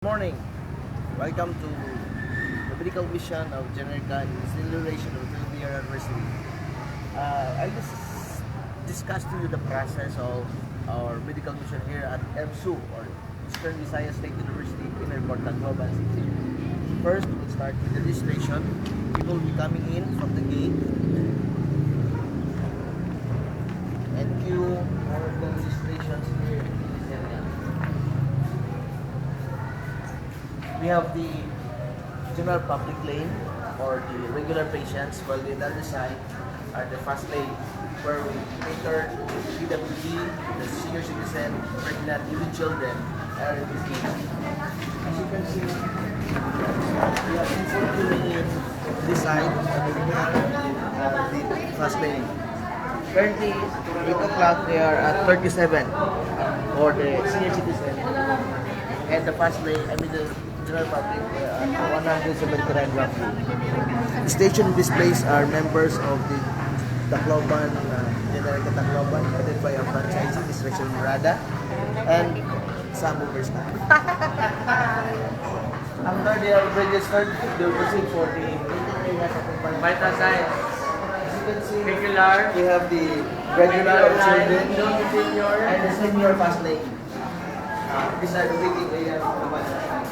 Morning. Welcome to the medical mission of Generika in celebration of the year anniversary. I just discussed to you the process of our medical mission here at EMSU or Eastern Visayas State University in Airport Tacloban City. First, we'll start with the registration. People will be coming in from the gate and queue for the registrations here in this area. We have the general public lane for the regular patients, while the other side are the fast lane where we cater PWD, the senior citizen, pregnant, even children are in this lane. As you can see, we have people queuing in this side the fast lane. Currently, 8 o'clock, they are at 37 for the senior citizen. And the fast lane, the general public, 179 roughly. The station in this place are members of the Tacloban, Generika Tacloban, headed by our franchisee, Ms. Rachel Murada, and some movers na. After they are registered, they will proceed for the Vital signs. As you can see, Regular. we have the regular or children Senior. and the senior fast lane. These are the waiting area of the vital signs.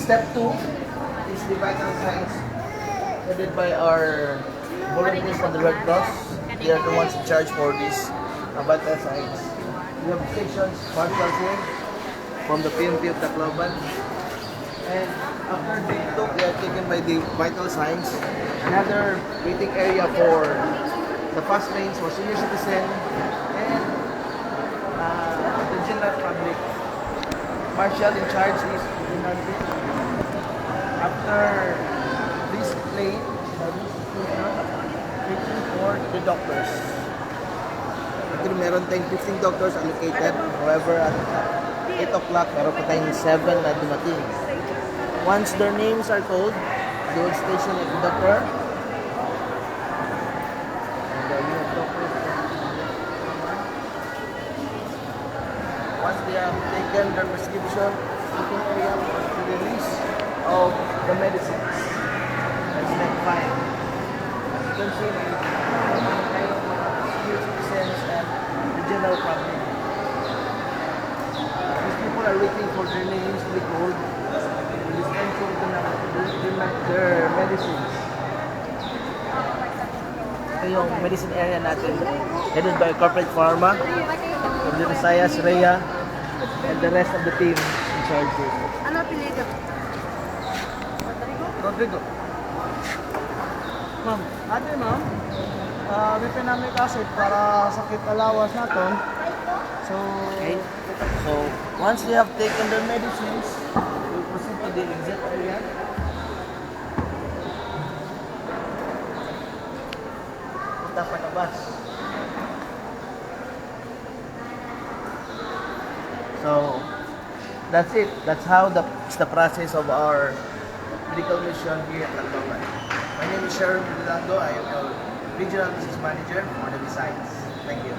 Step 2 is the vital signs headed by our volunteers from the Red Cross. They are the ones in charge for these vital signs. We have stations, marshals here from the PNP of Tacloban. And after they are taken by the vital signs, another waiting area for the fast lanes for senior citizen and the general public. Marshal in charge is Fernando. After this lane, waiting for the doctors. Actually, meron tayong 15 doctors allocated. However, at 8 o'clock, meron pa tayong 7 na dumating. Once their names are called, they will station at the doctor. And you have doctors. Once they have taken their prescription, taking area for the release of the medicines. That's step 5. You can see the senior citizens and the general public. These people are waiting for their names to be called. It is time for their medicines. Ito yung medicine area natin, headed by Corporate Pharma, from the Visayas, Rhea, and the rest of the team in charge here. Ano apelido? Rodrigo. Ma'am, may pinamic acid para sakit alawas natin. So, Okay. So, once they have taken their medicines, we'll proceed to the exit area. Punta pa na bus. So, that's it. That's how it's the process of our medical mission here at Tacloban. My name is Sharon Milando. I am your regional business manager for the Visayas. Thank you.